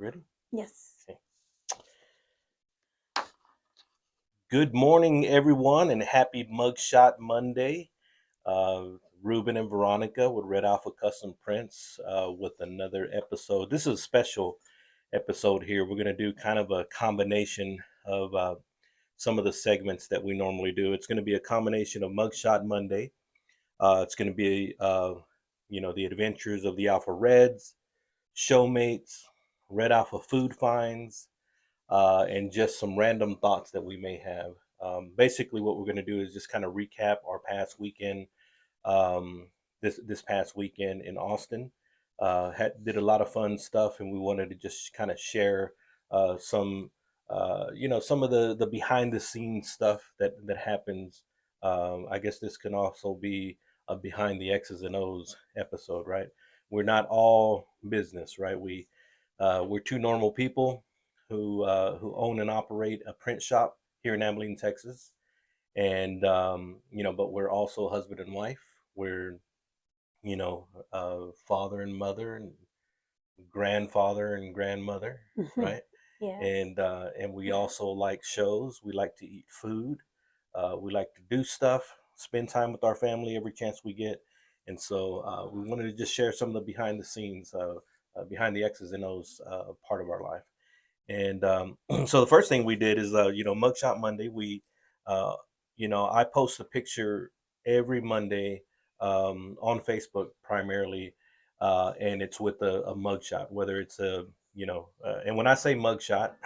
Ready? Yes. Okay. Good morning, everyone, and happy Mugshot Monday. Ruben and Veronica with Red Alpha Custom Prints with another episode. This is a special episode here. We're going to do kind of a combination of some of the segments that we normally do. It's going to be a combination of Mugshot Monday. It's going to be, the adventures of the Alpha Reds, showmates, Red Alpha food finds, and just some random thoughts that we may have. Basically, what we're going to do is just kind of recap our past weekend. This past weekend in Austin, did a lot of fun stuff, and we wanted to just kind of share some, some of the behind the scenes stuff that happens. I guess this can also be a behind the X's and O's episode, right? We're not all business, right? We're two normal people who own and operate a print shop here in Abilene, Texas, and but we're also husband and wife. We're father and mother and grandfather and grandmother, right? Yes. And we also like shows. We like to eat food. We like to do stuff, spend time with our family every chance we get. And so we wanted to just share some of the behind the scenes, behind the X's and O's part of our life. And so the first thing we did is, Mugshot Monday. I post a picture every Monday on Facebook primarily, and it's with a mugshot, whether it's and when I say mugshot,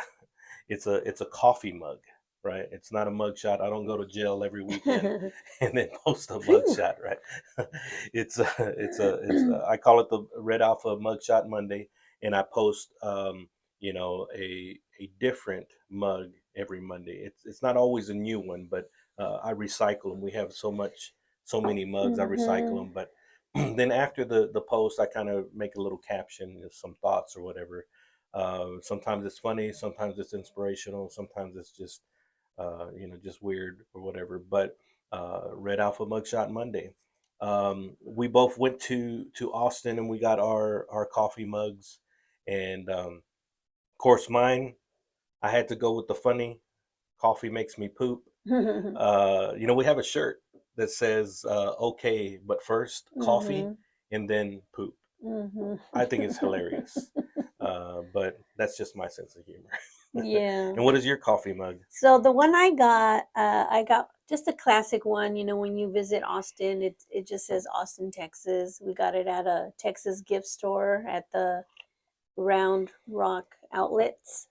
it's a coffee mug, right? It's not a mugshot. I don't go to jail every weekend and then post a mugshot, right? I call it the Red Alpha Mugshot Monday, and I post a different mug every Monday. It's not always a new one, but I recycle them. We have so many mugs. I recycle them, but then after the post, I kind of make a little caption, some thoughts or whatever. Sometimes it's funny, sometimes it's inspirational, sometimes it's just just weird or whatever. But Red Alpha Mugshot Monday. We both went to Austin and we got our coffee mugs, and of course mine. I had to go with the funny. Coffee makes me poop. We have a shirt that says "Okay, but first coffee and then poop." I think it's hilarious. But that's just my sense of humor. Yeah. And what is your coffee mug? So the one I got just a classic one. You know, when you visit Austin, it just says Austin, Texas. We got it at a Texas gift store at the Round Rock Outlets.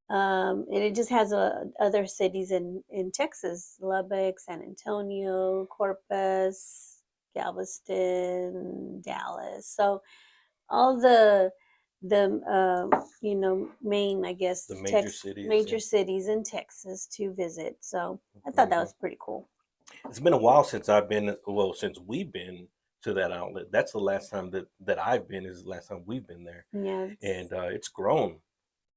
And it just has other cities in Texas: Lubbock, San Antonio, Corpus, Galveston, Dallas. So all the main, I guess, The major cities. major cities in Texas to visit. So I thought that was pretty cool. It's been a while since since we've been to that outlet. That's the last time that I've been. Is the last time we've been there, Yeah, and it's grown.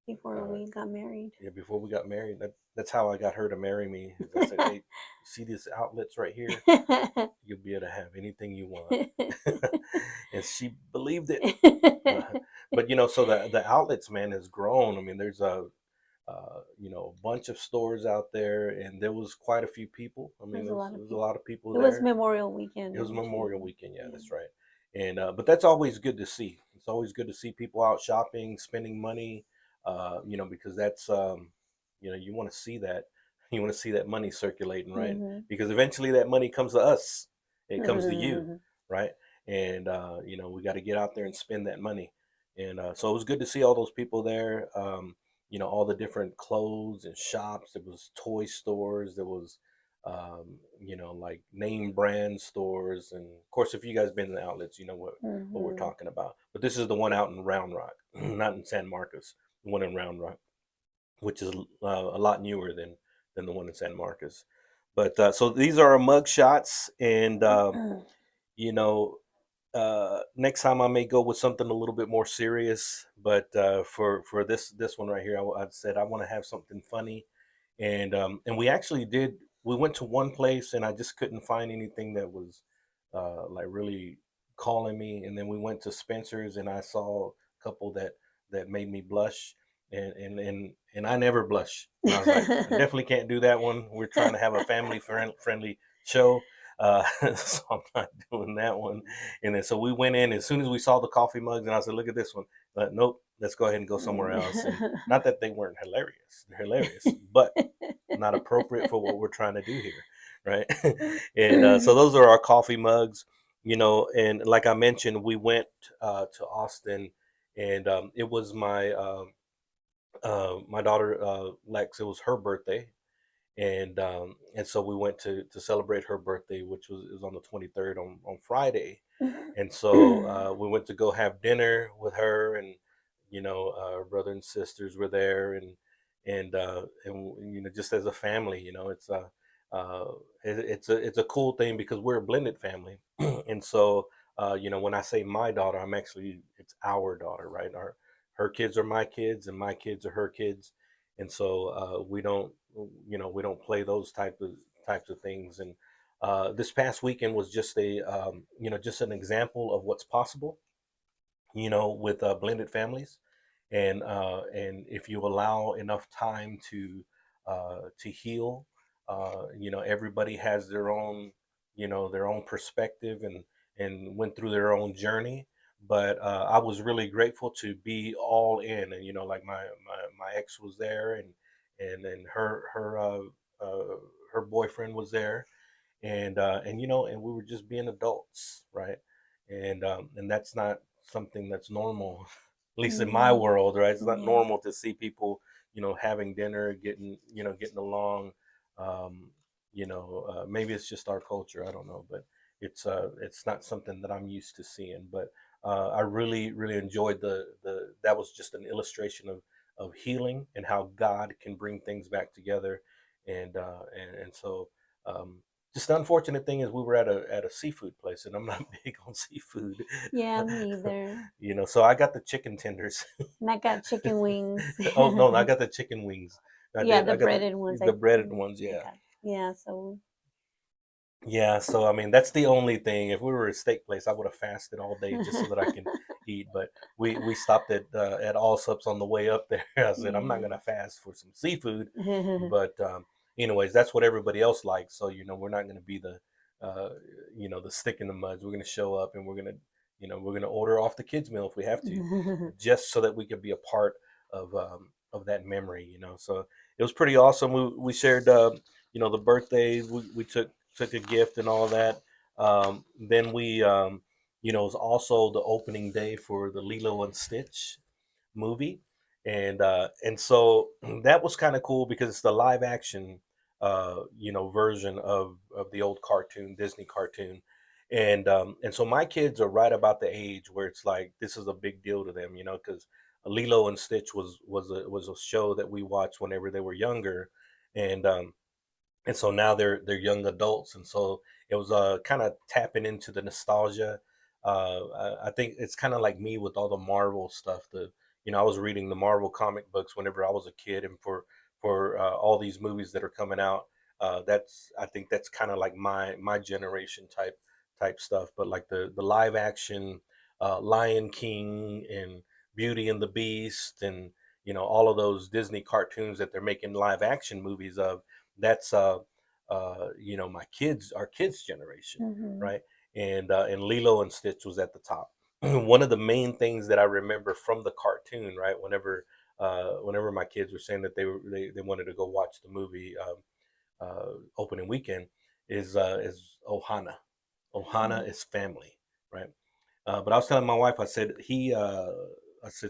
before we got married. Yeah, before we got married, that's how I got her to marry me. Is I said, "Hey, see these outlets right here? You'll be able to have anything you want," and she believed it. But so the outlets, man, has grown. I mean, there's a bunch of stores out there, and there was quite a few people. I mean, there was a lot of people It there. was Memorial Weekend. It was Memorial Weekend, yeah, that's right. And but that's always good to see. It's always good to see people out shopping, spending money, because that's you want to see that. You want to see that money circulating, right? Because eventually that money comes to us. It comes to you, right? And we got to get out there and spend that money. And so it was good to see all those people there. All the different clothes and shops. There was toy stores. There was like name brand stores. And of course, if you guys been in the outlets, you know what we're talking about. But this is the one out in Round Rock, not in San Marcos. The one in Round Rock, which is a lot newer than the one in San Marcos. But so these are our mug shots, and you know, next time I may go with something a little bit more serious. But for this one right here, I said I want to have something funny, and we actually did. We went to one place, and I just couldn't find anything that was like really calling me. And then we went to Spencer's, and I saw a couple that made me blush, and I never blush. And I was like, I definitely can't do that one. We're trying to have a friendly show, so I'm not doing that one. And then so we went in as soon as we saw the coffee mugs, and I said, look at this one. Nope, let's go ahead and go somewhere else. And not that they weren't hilarious; they're hilarious, but not appropriate for what we're trying to do here, right? And so those are our coffee mugs, and like I mentioned, we went to Austin, and it was my daughter Lex. It was her birthday, and so we went to celebrate her birthday, which was on the 23rd on Friday. And so we went to go have dinner with her, and her brother and sisters were there, and just as a family, uh, it's a cool thing because we're a blended family, and so when I say my daughter, it's our daughter, right? Her kids are my kids, and my kids are her kids, and so we don't play those types of things. And this past weekend was just just an example of what's possible, with blended families, and if you allow enough time to heal, everybody has their own perspective, and went through their own journey. But I was really grateful to be all in, and like my ex was there, and uh, her boyfriend was there, and we were just being adults, right? And that's not something that's normal, at least in my Mhm. world, right? It's not Yeah. normal to see people, having dinner, getting along. Maybe it's just our culture, I don't know, but it's not something that I'm used to seeing. But I really really enjoyed the that was just an illustration of healing and how God can bring things back together. And so um, just the unfortunate thing is we were at a seafood place, and I'm not big on seafood. Yeah, me either. So I got the chicken tenders. And I got chicken wings. Oh no, I got the chicken wings. I Yeah, did. the I got breaded ones. the breaded ones. I Yeah, got. Yeah, so yeah. So I mean, that's the only thing. If we were a steak place, I would have fasted all day just so that I can eat. But we stopped at Allsup's on the way up there. I said I'm not yeah. gonna fast for some seafood. But anyways, that's what everybody else likes. So we're not gonna be uh, the stick in the muds. We're gonna show up, and we're gonna order off the kids meal if we have to, just so that we could be a part of that memory. So it was pretty awesome. We shared the birthday. We took a gift and all that. Then it was also the opening day for the Lilo and Stitch movie, and so that was kind of cool because it's the live action version of the old cartoon, Disney cartoon. And so my kids are right about the age where it's like this is a big deal to them, because Lilo and Stitch was a show that we watched whenever they were younger. And um and so now they're young adults, and so it was kind of tapping into the nostalgia. I think it's kind of like me with all the Marvel stuff. I was reading the Marvel comic books whenever I was a kid, and for all these movies that are coming out, I think that's kind of like my generation type stuff. But like the live action Lion King and Beauty and the Beast, and all of those Disney cartoons that they're making live action movies of, that's our kids generation, Mhm. right? And Lilo and Stitch was at the top. One of the main things that I remember from the cartoon, right? Whenever my kids were saying that they wanted to go watch the movie opening weekend, is Ohana. Ohana Mhm. is family, right? But I was telling my wife, I said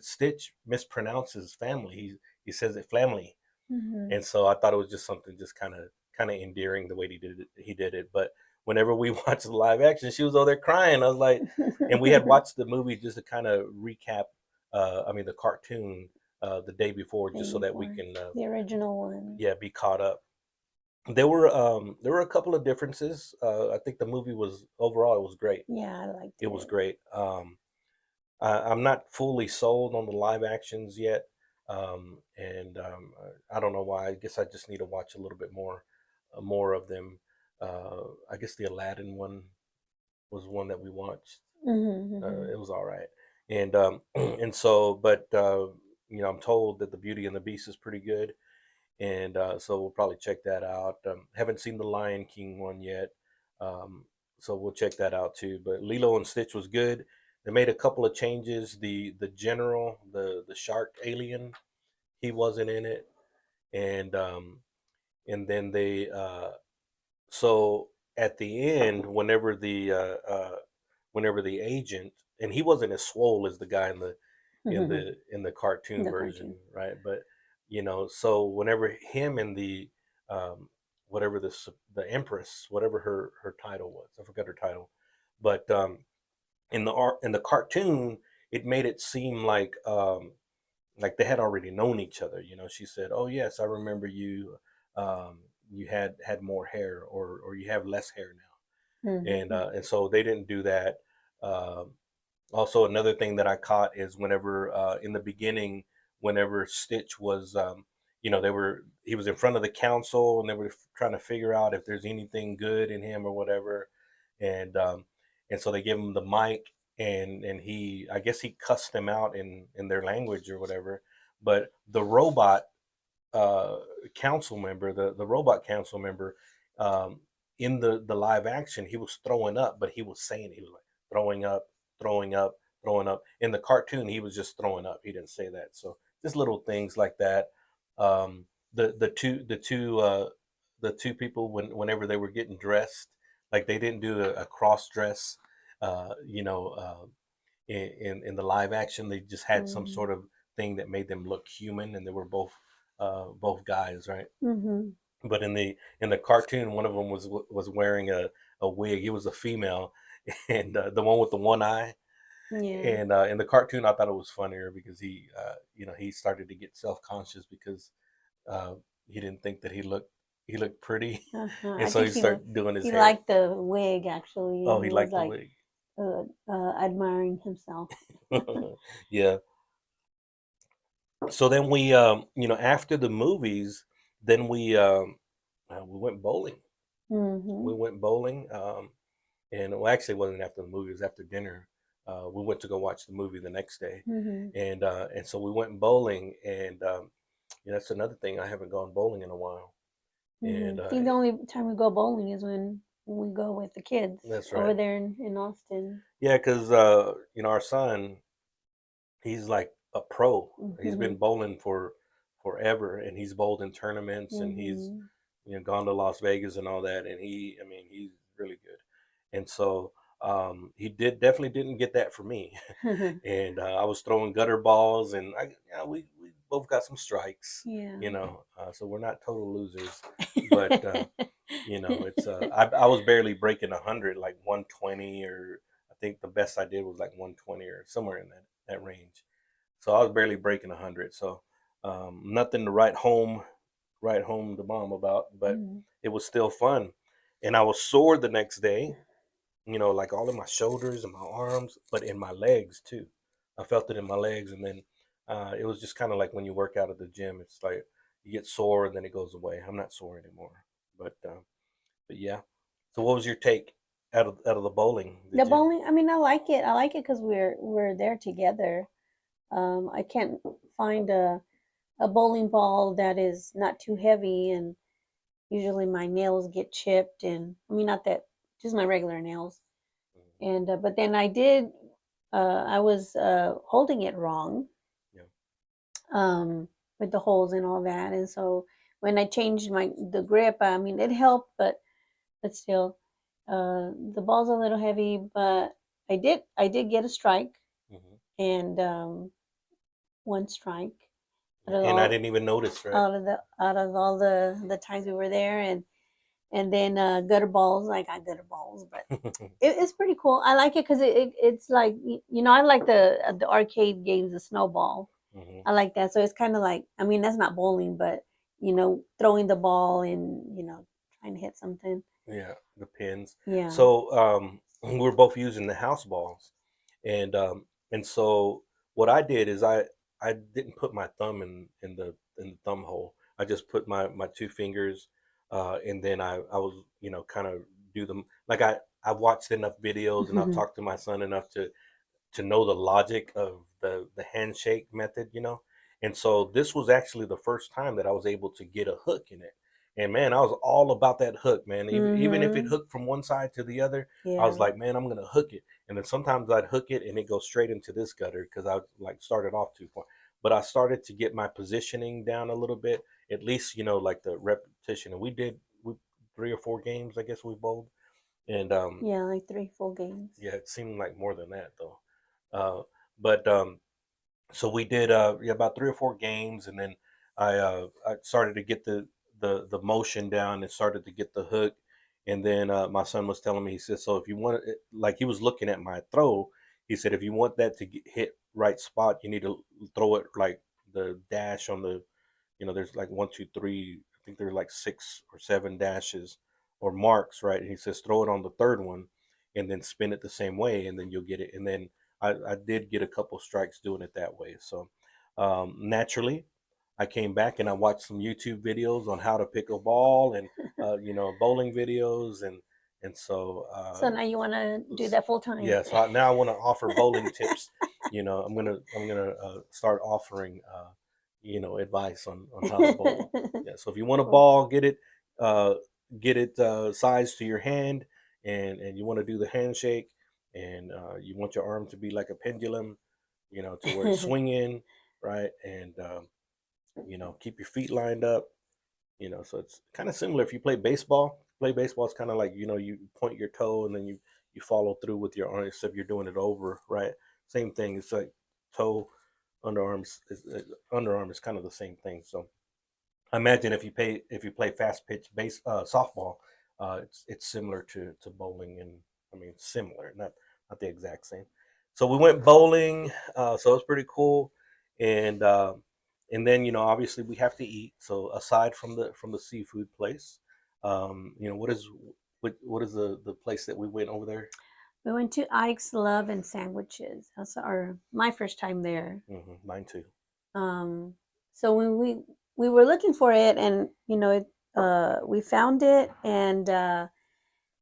Stitch mispronounces family. He says it family, Mhm. and so I thought it was just something just kind of endearing the way he did it. But whenever we watched the live action, she was over there crying. I was like, and we had watched the movie just to kind of recap. I mean, the cartoon the day before, Day just so that we before. can The original one. yeah, be caught up. There were a couple of differences. I think the movie was overall, it was great. Yeah, I liked It was it. great. I'm not fully sold on the live actions yet, and I don't know why. I guess I just need to watch a little bit more of them. I guess the Aladdin one was one that we watched. Mhm. Mhm. It was all right. And and so, but I'm told that the Beauty and the Beast is pretty good, and so we'll probably check that out. Haven't seen the Lion King one yet, um, so we'll check that out too. But Lilo and Stitch was good. They made a couple of changes. The general, the shark alien, he wasn't in it, and then they so at the end, whenever the agent, and he wasn't as swole as the guy in the cartoon The version, cartoon. right? But so whenever him and the um, whatever the empress, whatever her title was, I forgot her title, but in the cartoon, it made it seem like they had already known each other. She said, "Oh yes, I remember you. You had more hair, or you have less hair now." Hmm. And so they didn't do that. Um, Also, another thing that I caught is whenever in the beginning, whenever Stitch was, he was in front of the council and they were trying to figure out if there's anything good in him or whatever, and so they give him the mic, and he, I guess he cussed them out in their language or whatever, but the robot uh, council member, the robot council member, um, in the live action, he was throwing up, but he was saying, he was like throwing up, throwing up, throwing up. In the cartoon, he was just throwing up. He didn't say that. So just little things like that. The two people, whenever they were getting dressed, like they didn't do a cross dress, uh, you know, uh, in the live action. They just had some Hmm. sort of thing that made them look human, and they were both guys, right? Hmm. But in the cartoon, one of them was wearing a wig. He was a female, and the one with the one eye. Yeah. And in the cartoon, I thought it was funnier because he started to get self conscious because uh, he didn't think that he looked pretty, Uh-huh. and I so think he started doing his he hair. liked the wig actually, Oh, and he he was liked the like wig. admiring himself. Yeah. So then after the movies, then we went bowling. Hmm. We went bowling, and well, actually, it wasn't after the movie; it was after dinner. We went to go watch the movie the next day, Hmm. and so we went bowling, and that's another thing. I haven't gone bowling in a while, Hmm. and I think the only time we go bowling is when we go with the kids that's over right. there in Austin. Yeah, because our son, he's like a pro. He's Hmm. been bowling for forever, and he's bowled in tournaments, and he's Hmm. gone to Las Vegas and all that, and I mean, he's really good. And so he definitely didn't get that from me, and I was throwing gutter balls, and we both got some strikes, Yeah. so we're not total losers, but it's I was barely breaking 100, like 120, or I think the best I did was like 120 or somewhere in that range. So I was barely breaking 100. So nothing to write home to mom about, but Mhm. it was still fun. And I was sore the next day, like all in my shoulders and my arms, but in my legs too. I felt it in my legs, and then it was just kind of like when you work out at the gym. It's like you get sore and then it goes away. I'm not sore anymore, but yeah. So what was your take out of the bowling? The Did you? bowling, I mean, I like it. I like it because we're there together. I can't find a bowling ball that is not too heavy, and usually my nails get chipped, and I mean, not that, just my regular nails. And but then I was holding it wrong, Yeah. um, with the holes and all that, and so when I changed the grip, I mean, it helped, but still, the ball's a little heavy. But I did get a strike, Hmm. and one strike out of And I all didn't even notice, right? out of all the times we were there, and then gutter balls. I got gutter balls, but it's pretty cool. I like it because it's like, I like the arcade games, the snowball. Hmm. I like that. So it's kind of like, I mean, that's not bowling, but throwing the ball and trying to hit something. Yeah, the pins. Yeah. So we're both using the house balls, and so what I did is I didn't put my thumb in the thumb hole. I just put my two fingers, and then I was kind of do them like I watched enough videos and I've talked to my son enough to know the logic of the handshake method, you know. And so this was actually the first time that I was able to get a hook in it. And man, I was all about that hook, man. Even if it Mm-hmm. hooked from one side to the other, I was Yeah. like, man, I'm gonna hook it. And then sometimes I'd hook it and it goes straight into this gutter because I like started off too far. But I started to get my positioning down a little bit, at least, you know, like the repetition. And we 3 or 4 games, I guess we bowled. And Yeah, like three full games. yeah, it seemed like more than that though. Uh, but so we did yeah, about 3 or 4 games, and then I started to get the motion down and started to get the hook. And then my son was telling me, he said, so if you want it, like he was looking at my throw, he said, if you want that to hit right spot, you need to throw it like the dash on the, you know, there's like one, two, three. I think there's like 6 or 7 dashes or marks, right? And he says throw it on the third one, and then spin it the same way, and then you'll get it. And then I did get a couple strikes doing it that way. So naturally, I came back and I watched some YouTube videos on how to pick a ball, and you know, bowling videos, and so So now you want to do that full time. yeah. So now I want to offer bowling tips. You know, I'm gonna start offering you know, advice on how to bowl. Yeah. So if you want a Cool. ball, uh, get it sized to your hand, and you want to do the handshake, and you want your arm to be like a pendulum, you know, to where it's swinging, right, and you know, keep your feet lined up, you know. So it's kind of similar if you play baseball. Play baseball, it's kind of like, you know, you point your toe and then you follow through with your arm, except you're doing it over, right? Same thing. It's like toe, underarms. Underarm is kind of the same thing. So I imagine if you play fast pitch base softball, it's similar to bowling, and I mean similar, not the exact same. So we went bowling, so it was pretty cool, and and then, you know, obviously we have to eat. So aside from the seafood place, you know, what is the place that we went over there? We went to Ike's Love and Sandwiches. That's our my first time there. Mine too. Um, so when we were looking for it, and we found it, and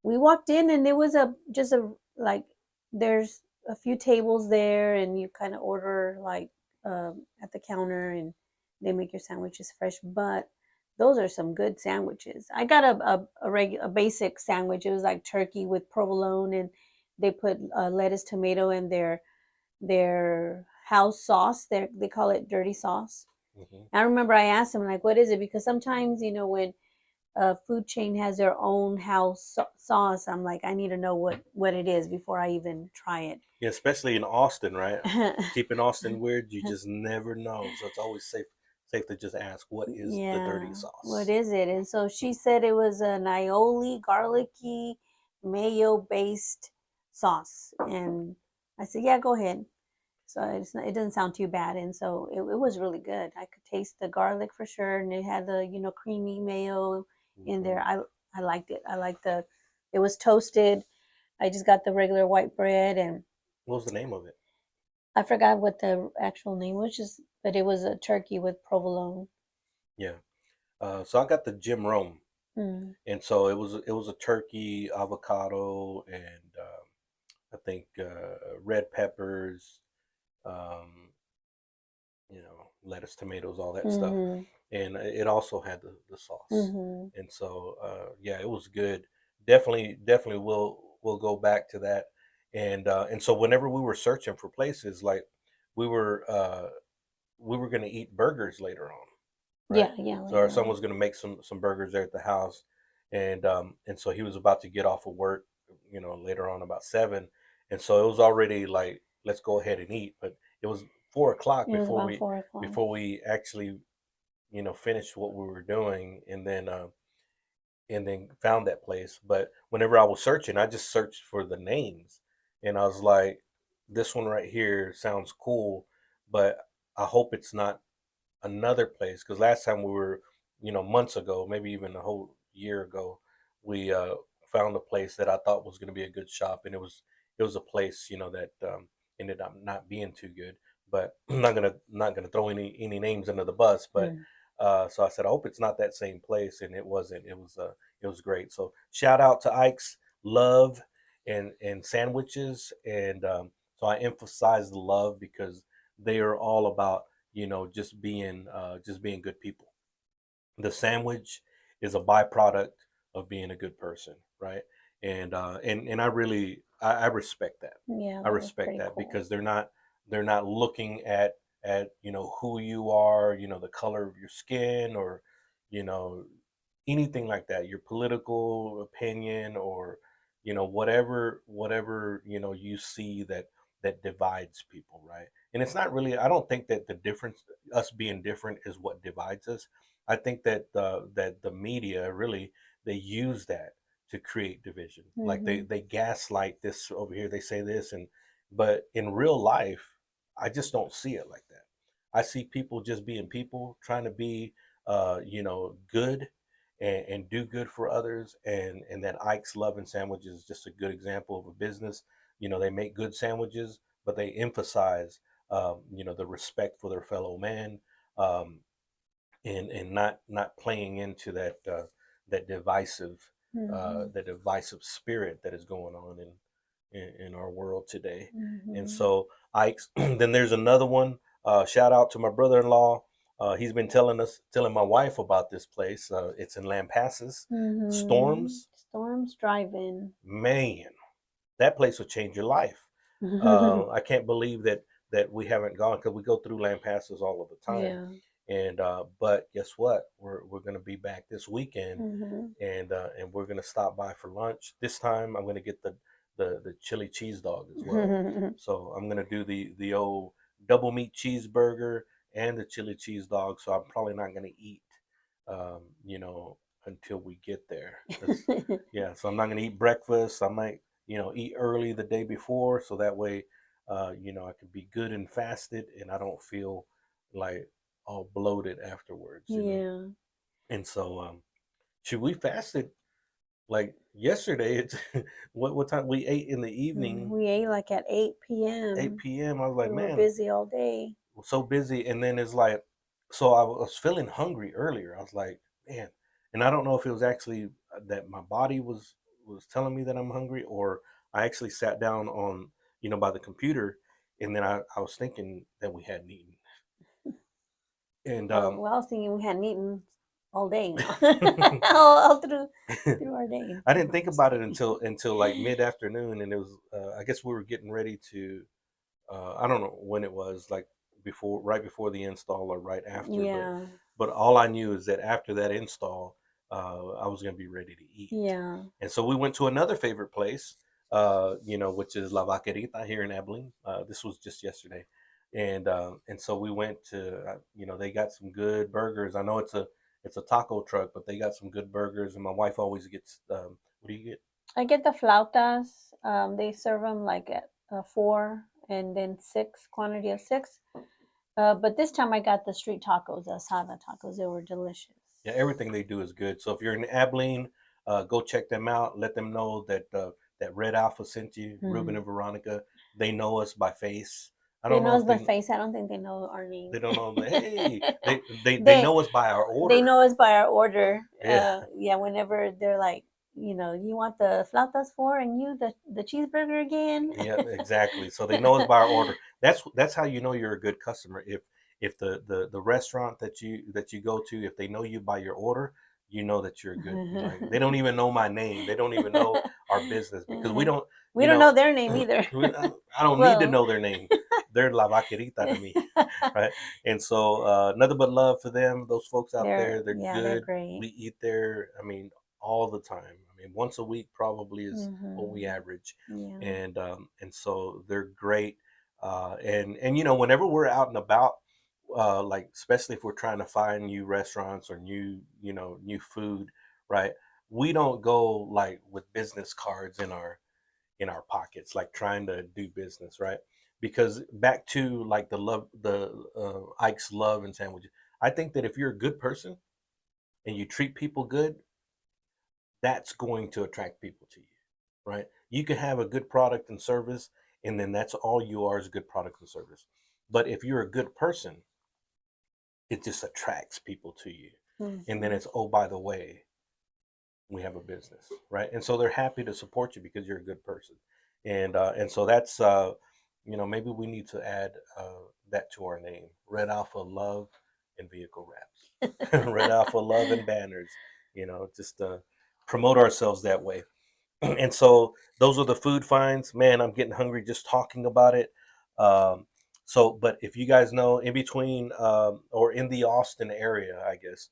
we walked in, and there was a just a like there's a few tables there, and you kind of order like at the counter, and they make your sandwiches fresh. But those are some good sandwiches. I got a basic sandwich. It was like turkey with provolone, and they put lettuce, tomato, and their house sauce. They call it dirty sauce. Hmm. I remember I asked them like, "What is it?" Because sometimes when a food chain has their own house sauce, I'm like, I need to know what it is before I even try Yeah, especially in Austin, right? it. Keeping Austin weird, you just never know. So it's always safe to just ask, what is the dirty Yeah, what sauce? is it? And so she said it was an aioli, garlicky, mayo based sauce. And I said, yeah, go ahead. So it doesn't sound too bad. And so it was really good. I could taste the garlic for sure. And it had the, creamy mayo in there. Hmm. I liked it. It was toasted. I just got the regular white bread, and What was the name of it? I forgot what the actual name was, but it was a turkey with provolone. Yeah. So I got the Jim Rome, Mm. and so it was a turkey, avocado, and I think red peppers, um, you know, lettuce, tomatoes, all that stuff, Mhm. and it also had the sauce. Mhm. And so yeah, it was good. Definitely we'll go back to that. And so whenever we were searching for places, like we were uh, we were going to eat burgers later on, right? Yeah, yeah, So our later son on. was going to make some burgers there at the house, and so he was about to get off of work, you know, later on about 7, and so it was already like, let's go ahead and eat. But it was 4 o'clock It was about 4 o'clock. before we actually, you know, finished what we were doing, and then found that place. But whenever I was searching, I just searched for the names, and I was like, this one right here sounds cool, but I hope it's not another place, because last time we were, you know, months ago, maybe even a whole year ago, we found a place that I thought was going to be a good shop, and it was a place, you know, that ended up not being too good. But I'm not gonna throw any names under the bus. But Mm. so I said, I hope it's not that same place, and it wasn't. It was great. So shout out to Ike's Love and sandwiches, and So I emphasize the love because they are all about, just being good people. The sandwich is a byproduct of being a good person, right? And I respect that. Yeah, I that was respect pretty that cool. because they're not looking at who you are, the color of your skin, or you know anything like that, your political opinion, or whatever you see that divides people, right? And it's not really, I don't think that the difference, us being different, is what divides us. I think that the media really, they use that to create division. Like they Hmm. they gaslight this over here, they say this, but in real life, I just don't see it like that. I see people just being people, trying to be good, and do good for others. And then Ike's Loving Sandwiches is just a good example of a business. They make good sandwiches, but they emphasize the respect for their fellow man, um, and not playing into that divisive spirit that is going on in our world today. And Hmm. so Ike's, then there's another one. Shout out to my brother-in-law. He's been telling my wife about this place. It's in Lampasas. Storms, Storms Drive-In. man, that place will change your life. I can't believe that we haven't gone, because we go through Lampasas all of the time. Yeah. And but guess what? We're going to be back this weekend, Hmm. and we're going to stop by for lunch. This time I'm going to get the chili cheese dog as well. So I'm going to do the old double meat cheeseburger and the chili cheese dog. So I'm probably not going to eat, um, you know, until we get there. Yeah, so I'm not going to eat breakfast. I might, eat early the day before, so that way, I can be good and fasted, and I don't feel like all bloated afterwards. Yeah. And so, should we fasted like yesterday? It's what time we ate in the evening, We ate like at 8 8 p.m. p.m. I was We like, were man, busy all day. we're so busy. And then it's like, so I was feeling hungry earlier. I was like, man, and I don't know if it was actually that my body was telling me that I'm hungry, or I actually sat down on, by the computer, and then I was thinking that we hadn't eaten. And Oh, well, I was thinking we hadn't eaten all day now. I all through our day. didn't I'm think just about it kidding. until like mid afternoon, and it was, I guess we were getting ready to, I don't know when it was, like right before the install or right after, Yeah. but all I knew is that after that install, I was going to be ready to eat. Yeah. And so we went to another favorite place, which is La Vaquerita here in Abilene. This was just yesterday, and so we went to, they got some good burgers. I know it's a taco truck, but they got some good burgers, and my wife always gets, what do you get? I get the flautas. They serve them like at four and then six, quantity of six. But this time I got the street tacos, the asada tacos. They were delicious. Yeah, everything they do is good. So if you're in Abilene, go check them out. Let them know that Red Alpha sent you, Ruben Mhm. and Veronica. They know us by face. I They don't know know us if by face. I don't think they know our name. they don't know the, hey, they they know us by our they order. know us by our order. Yeah, Yeah, whenever they're like, you want the flautas for, and you the cheeseburger again. yeah, exactly. So they know us by our order. That's how you know you're a good customer. If the restaurant that you go to, if they know you by your order, you know that you're good. Like, they don't even know my name. They don't even know our business, because we don't, We don't know their name either. I don't need to Well, know their name. They're La Vaquerita to me, right? And so, nothing but love for them. Those folks out there, they're they're good. great. We eat there, I mean, all the time. I mean, once a week probably is what we Hmm. average. Yeah. And so they're great. And whenever we're out and about, like, especially if we're trying to find new restaurants or new food, right? We don't go like with business cards in our pockets, like trying to do business, right? Because back to like the Ike's Love and Sandwiches, I think that if you're a good person and you treat people good, that's going to attract people to you, right? You can have a good product and service, and then that's all you are, is a good product and service. But if you're a good person, it just attracts people to you. And then Hmm. it's, oh, by the way, we have a business, right? And so they're happy to support you because you're a good person. And so maybe we need to add that to our name: Red Alpha Love and Vehicle Wraps, Red Alpha Love and Banners. Just promote ourselves that way. And so those are the food finds. Man, I'm getting hungry just talking about it. Um, but if you guys know in between or in the Austin area, I guess,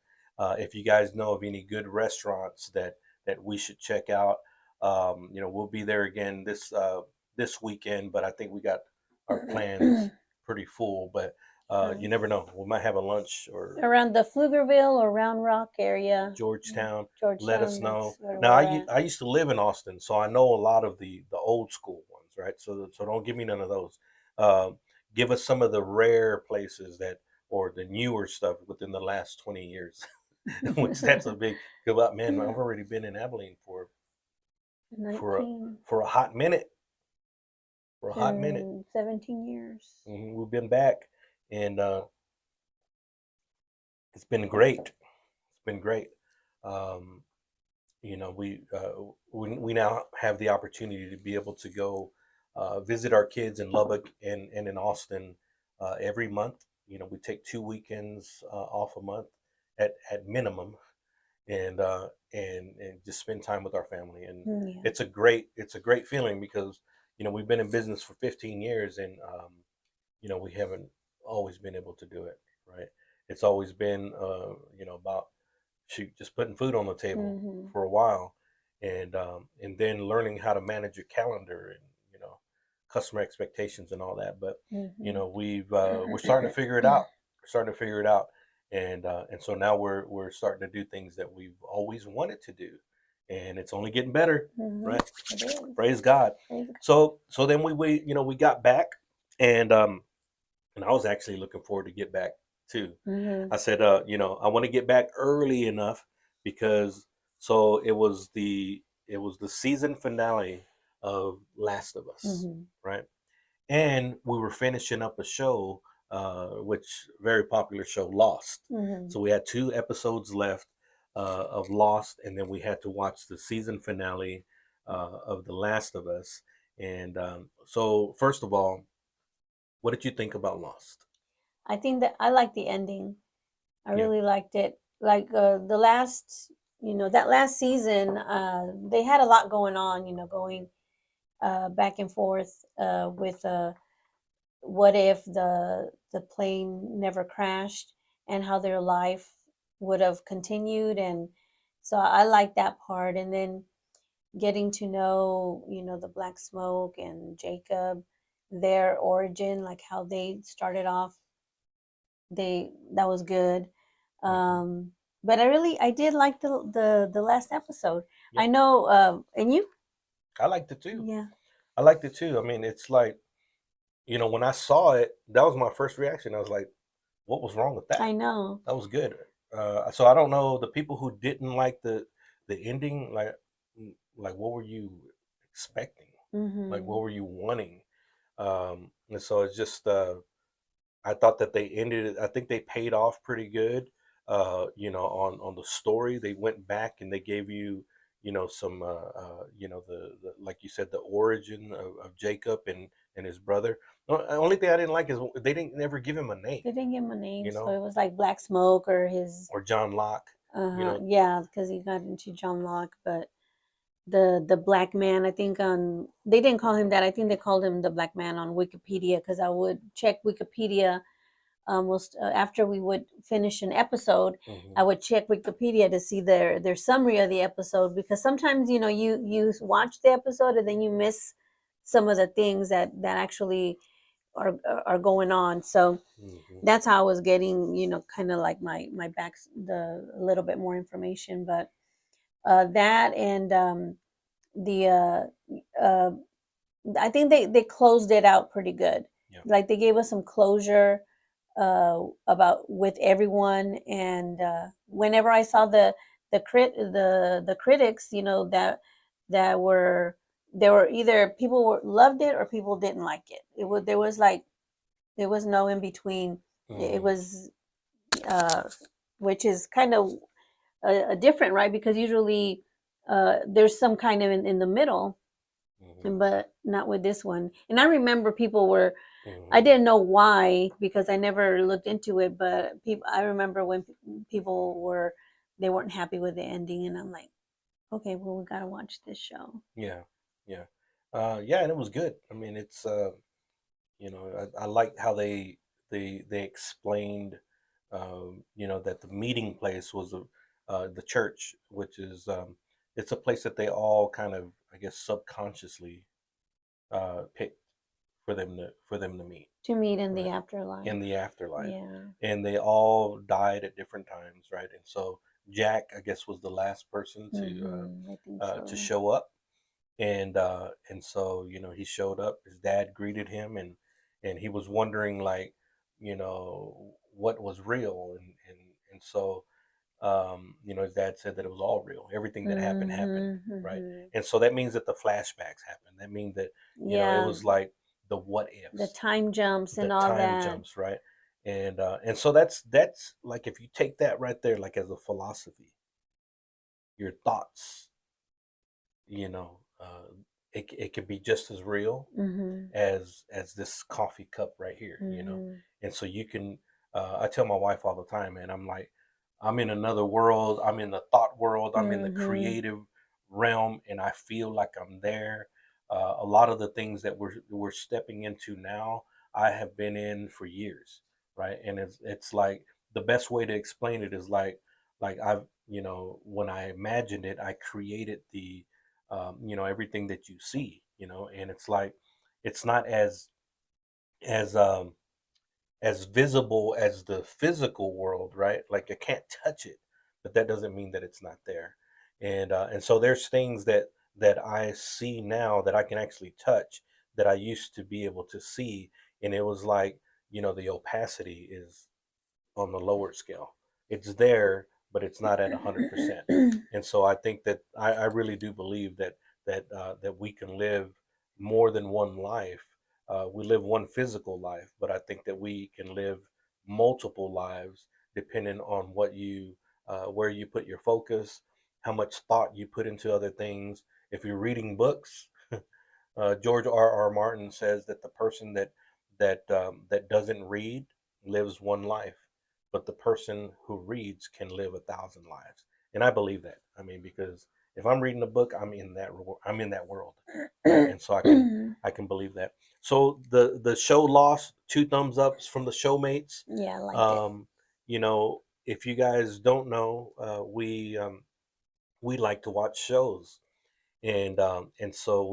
if you guys know of any good restaurants that we should check out, we'll be there again this weekend. But I think we got our plans pretty full. But you never know. We might have a lunch or Around the Pflugerville or Round Rock area. Georgetown. Let us Georgetown, know. that's where Now, we're at. I used to live in Austin, so I know a lot of the old school ones, right? So don't give me none of those. Um, Give us some of the rare places that or the newer stuff within the last 20 years, which that's a big. Because man, I've already been in Abilene for a, 19, for a hot minute. For a hot minute, 10, 17 years. we've been back, and it's been great. It's been great. Um, we now have the opportunity to be able to go visit our kids in Lubbock and in Austin every month. We take 2 weekends off a month at minimum, and just spend time with our family. And Yeah. it's a great feeling because we've been in business for 15 years, and we haven't always been able to do it, right? It's always been about shoot, just putting food on the table Hmm. for a while, and then learning how to manage your calendar and customer expectations and all that. But Hmm. we're starting to figure it out. We're starting to figure it out, and so now we're starting to do things that we've always wanted to do, and it's only getting better, Hmm. right? It is. Praise God. Praise God. So then we got back, and I was actually looking forward to get back too. Hmm. I said, I want to get back early enough because so it was the season finale of Last of Us, Hmm. right? And we were finishing up a show, which very popular show, Lost. Hmm. So we had 2 episodes left of Lost, and then we had to watch the season finale of The Last of Us. And so, first of all, what did you think about Lost? I think that I like the ending. I Yeah. really liked it. Like the last, that last season, they had a lot going on. Going back and forth with what if the plane never crashed and how their life would have continued, and so I like that part. And then getting to know the Black Smoke and Jacob, their origin, like how they started off, they that was good. Hmm. But I did like the last episode. Yeah, I know, and you. I liked it too. Yeah, I liked it too. I mean, it's like, when I saw it, that was my first reaction. I was like, what was wrong with that? I know. That was good. So I don't know the people who didn't like the ending, like what were you expecting? Like Hmm. what were you wanting? And so it's just I thought that they ended it. I think they paid off pretty good. On the story, they went back and they gave you, some, the like you said, the origin of Jacob and his brother. The only thing I didn't like is they didn't never give him a name, They didn't give him a name, you so know, it was like Black Smoke or his. or John Locke, you know. Yeah, because he got into John Locke, but the black man, I think on they didn't call him that. I think they called him the black man on Wikipedia, because I would check Wikipedia almost after we would finish an episode. I Hmm. would check Wikipedia to see their summary of the episode, because sometimes you watch the episode and then you miss some of the things that actually are are going on. So Hmm. that's how I was getting, kind of like my back, a little bit more information. But that and the uh, I think they closed it out pretty good. Yeah. Like they gave us some closure about with everyone. And whenever I saw the critics, that were there were either people loved it or people didn't like it. It was there was no in between. It Hmm. was uh, which is kind of a different, right? Because usually there's some kind of in the middle. but not with this one. And I remember people were, I Hmm. didn't know why because I never looked into it, but people, I remember when people were, they weren't happy with the ending, and I'm like, okay, well, we gotta watch this show. Yeah, yeah, yeah, and it was good. I mean, it's I like how they explained, that the meeting place was the church, which is it's a place that they all kind of, I guess, subconsciously picked for them to meet, To meet in the right, in afterlife. the afterlife, Yeah. and they all died at different times, right, and so Jack, I guess, was the last person I think to so. show up, and so he showed up. His dad greeted him, and he was wondering, like, what was real, and so his dad said that it was all real. Everything that happened, right? Mhm. And so that means that the flashbacks happened. That means that it Yeah, was like the what the ifs, time jumps the and all time that. jumps, right? And so that's like, if you take that right there, like, as a philosophy, your thoughts, you know, it could be just as real Mhm. as this coffee cup right here, Mhm. and so you can, I tell my wife all the time, man, I'm like, I'm in another world, I'm in the thought world, I'm in the Mhm. creative realm, and I feel like I'm there. A lot of the things that we're stepping into now, I have been in for years, right? And it's like, the best way to explain it is like I've, when I imagined it, I created the everything that you see, and it's like, it's not as as visible as the physical world, right? Like, I can't touch it, but that doesn't mean that it's not there. And so there's things that I see now that I can actually touch, that I used to be able to see, and it was like, the opacity is on the lower scale. It's there, but it's not at 100%. And so I think that I really do believe that we can live more than one life. We live one physical life, but I think that we can live multiple lives, depending on where you put your focus, how much thought you put into other things. If you're reading books, George R. Martin says that the person that doesn't read lives one life, but the person who reads can live 1,000 lives. And I believe that. I mean, because if I'm reading a book, I'm in that world, right? And so I can believe that. So the show lost 2 thumbs ups from the showmates. Yeah, I liked it. Um, if you guys don't know, we like to watch shows, and so